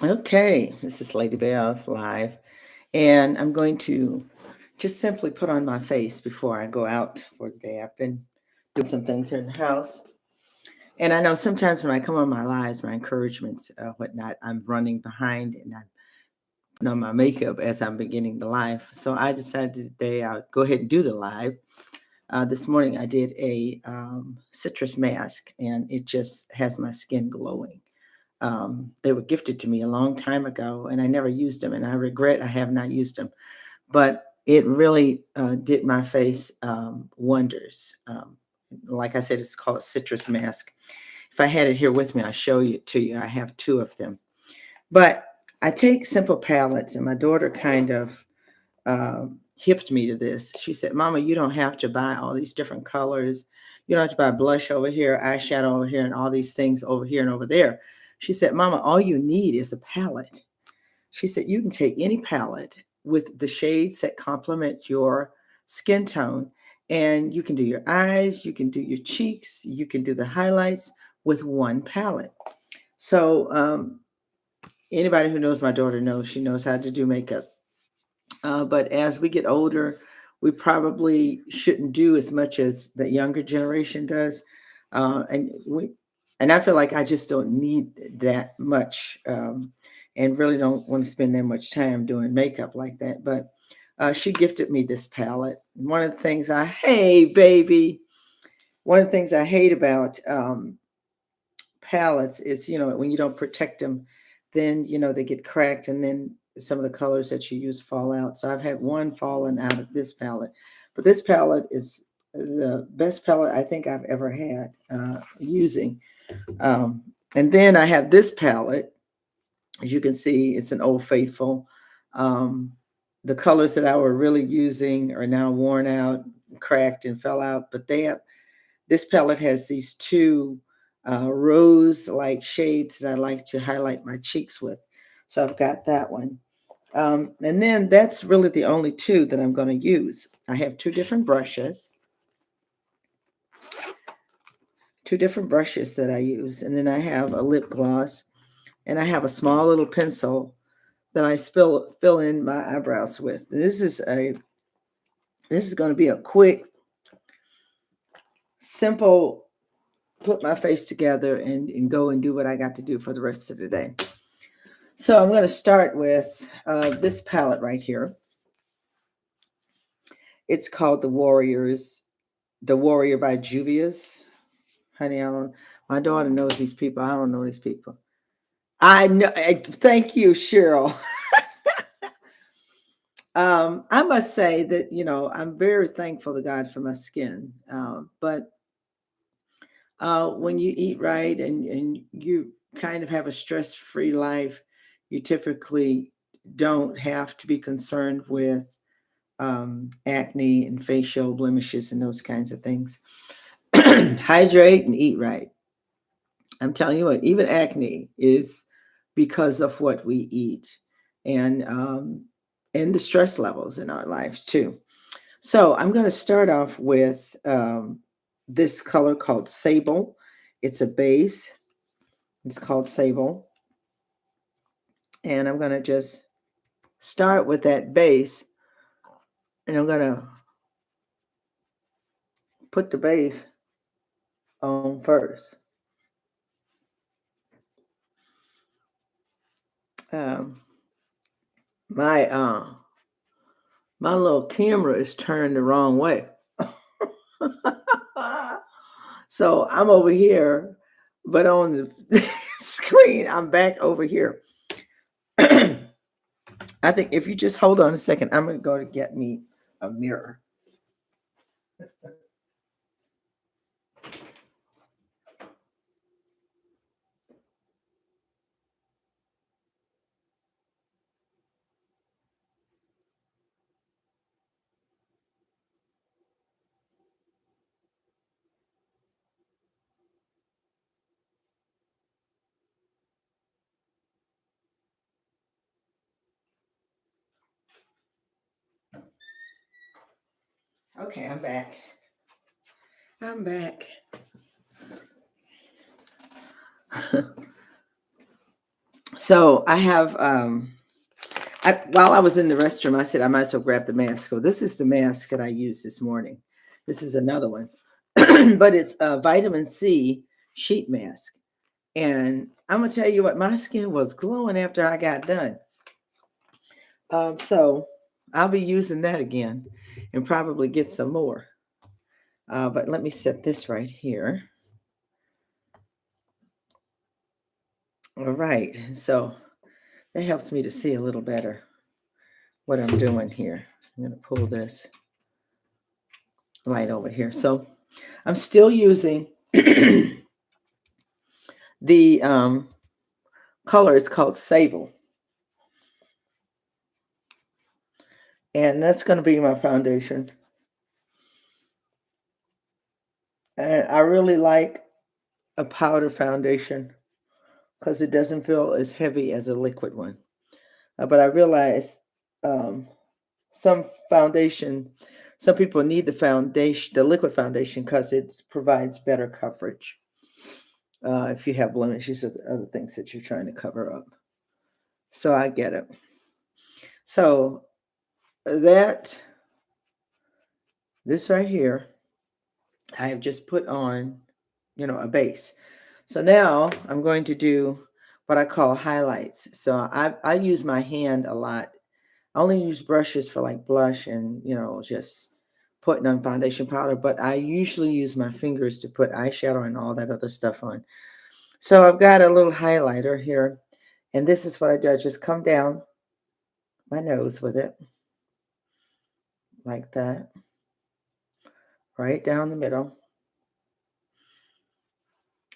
Okay, this is Lady Bev live, and I'm going to just simply put on my face before I go out for the day. I've been doing some things here in the house, and I know sometimes when I come on my lives, my encouragements, whatnot, I'm running behind and I'm putting on my makeup as I'm beginning the live. So I decided today I'll go ahead and do the live. This morning I did a citrus mask, and it just has my skin glowing. They were gifted to me a long time ago, and I never used them, and I regret I have not used them. But it really did my face wonders. Like I said, it's called citrus mask. If I had it here with me, I'll show it to you. I have two of them. But I take simple palettes, and my daughter kind of hipped me to this. She said, "Mama, you don't have to buy all these different colors. You don't have to buy blush over here, eyeshadow over here, and all these things over here and over there." She said, "Mama, all you need is a palette." She said, "You can take any palette with the shades that complement your skin tone, and you can do your eyes, you can do your cheeks, you can do the highlights with one palette." So, anybody who knows my daughter knows she knows how to do makeup. But as we get older, we probably shouldn't do as much as the younger generation does. And I feel like I just don't need that much, and really don't want to spend that much time doing makeup like that. But she gifted me this palette. One of the things I hey baby, one of the things I hate about palettes is, when you don't protect them, then they get cracked, and then some of the colors that you use fall out. So I've had one fallen out of this palette, but this palette is the best palette I think I've ever had using. um, and then I have this palette. As you can see, it's an Old Faithful. um, the colors that I were really using are now worn out, cracked, and fell out, but this palette has these two rose like shades that I like to highlight my cheeks with. So I've got that one. And then that's really the only two that I'm going to use. I have two different brushes that I use. And then I have a lip gloss, and I have a small little pencil that I fill in my eyebrows with. This is going to be a quick, simple, put my face together and go and do what I got to do for the rest of the day. So I'm going to start with this palette right here. It's called The Warrior by Juvia's. Honey, I don't. My daughter knows these people. I don't know these people. I know. Thank you, Cheryl. I must say that I'm very thankful to God for my skin. But when you eat right, and you kind of have a stress-free life, you typically don't have to be concerned with acne and facial blemishes and those kinds of things. Hydrate and eat right. I'm telling you what, even acne is because of what we eat, and the stress levels in our lives too. So I'm going to start off with this color called Sable. It's a base. It's called Sable. And I'm going to just start with that base, and I'm going to put the base on first. Um, my my little camera is turned the wrong way. So I'm over here, but on the screen, I'm back over here. I think if you just hold on a second, I'm going to go to get me a mirror. Okay, I'm back. I'm back. So I have while I was in the restroom, I said I might as well grab the mask. So this is the mask that I used this morning. This is another one, but it's a vitamin C sheet mask. And I'm gonna tell you what, my skin was glowing after I got done. So I'll be using that again and probably get some more. But let me set this right here. All right. So that helps me to see a little better what I'm doing here. I'm going to pull this light over here. So I'm still using the color is called Sable. And that's going to be my foundation. And I really like a powder foundation because it doesn't feel as heavy as a liquid one. But I realize um, some foundation, some people need the foundation, the liquid foundation, because it provides better coverage. If you have blemishes or other things that you're trying to cover up. So I get it. So that, this right here, I have just put on, a base. So now I'm going to do what I call highlights. So I use my hand a lot. I only use brushes for like blush and, just putting on foundation powder, but I usually use my fingers to put eyeshadow and all that other stuff on. So I've got a little highlighter here, and this is what I do. I just come down my nose with it, like that, right down the middle,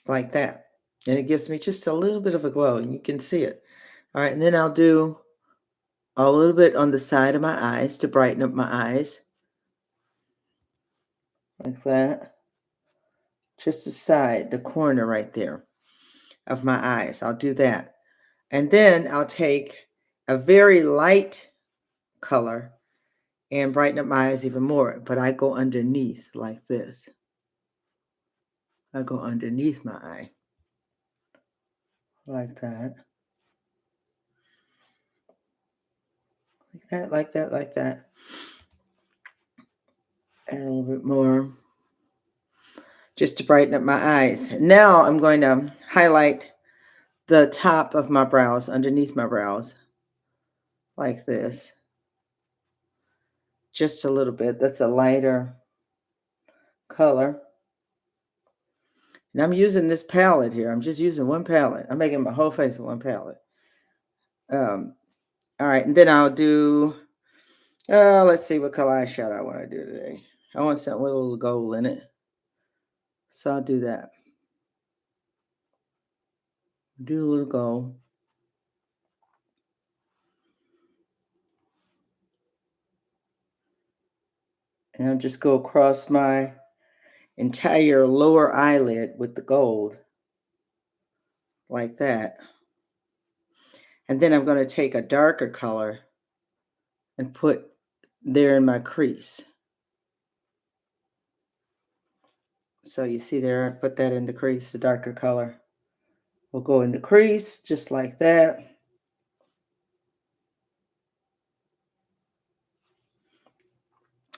like that. And it gives me just a little bit of a glow, and you can see it. All right, and then I'll do a little bit on the side of my eyes to brighten up my eyes, like that. Just the side, the corner right there of my eyes. I'll do that. And then I'll take a very light color and brighten up my eyes even more. But I go underneath like this. I go underneath my eye. Like that. Like that, like that, like that. And a little bit more. Just to brighten up my eyes. Now I'm going to highlight the top of my brows, underneath my brows. Like this. Just a little bit. That's a lighter color. And I'm using this palette here. I'm just using one palette. I'm making my whole face with one palette. All right, and then I'll do, let's see what color eyeshadow I want to do today. I want something with a little gold in it. So I'll do that. Do a little gold. And I'll just go across my entire lower eyelid with the gold. Like that. And then I'm going to take a darker color and put there in my crease. So you see there, I put that in the crease, the darker color. We'll go in the crease just like that.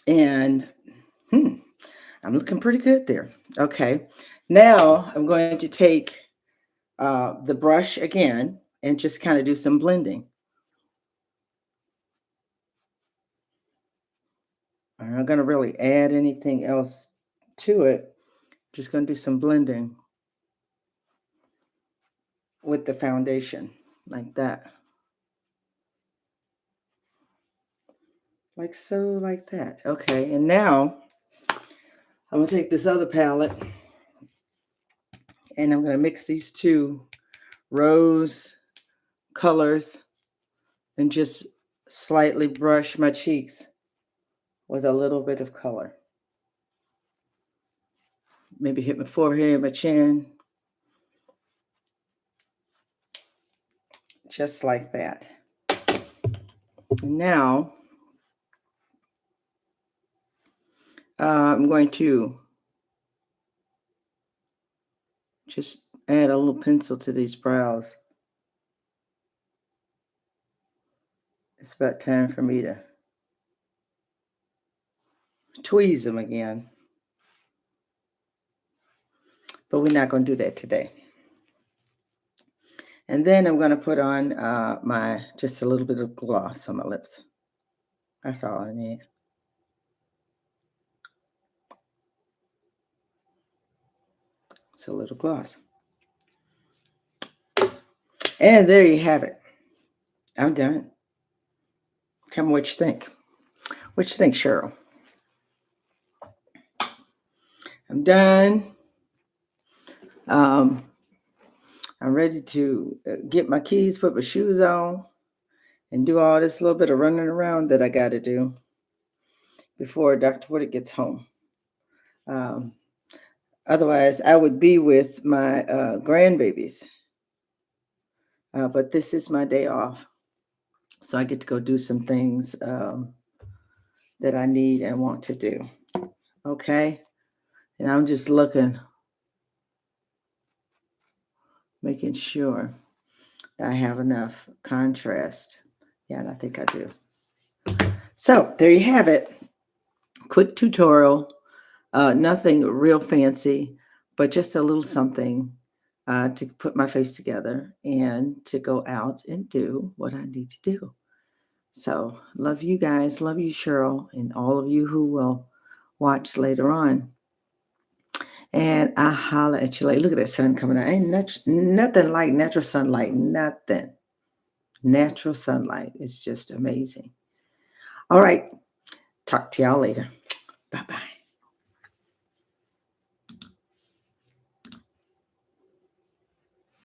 And I'm looking pretty good there. Okay. Now I'm going to take the brush again and just kind of do some blending. I'm not going to really add anything else to it. Just going to do some blending with the foundation like that. Like so, like that. Okay. And now I'm going to take this other palette and I'm going to mix these two rose colors and just slightly brush my cheeks with a little bit of color. Maybe hit my forehead, my chin. Just like that. Now, I'm going to just add a little pencil to these brows. It's about time for me to tweeze them again. But we're not going to do that today. And then I'm going to put on just a little bit of gloss on my lips. That's all I need. It's a little gloss. And there you have it. I'm done. Tell me what you think. What you think, Cheryl? I'm done. I'm ready to get my keys, put my shoes on, and do all this little bit of running around that I got to do before Dr. Woodard gets home. Otherwise, I would be with my grandbabies. But this is my day off. So I get to go do some things that I need and want to do. Okay? And I'm just looking, making sure I have enough contrast. Yeah, and I think I do. So there you have it. Quick tutorial. Nothing real fancy, but just a little something to put my face together and to go out and do what I need to do. So love you guys. Love you, Cheryl, and all of you who will watch later on. And I holler at you later. Look at that sun coming out. Ain't nothing like natural sunlight. Nothing. Natural sunlight is just amazing. All right. Talk to y'all later. Bye-bye.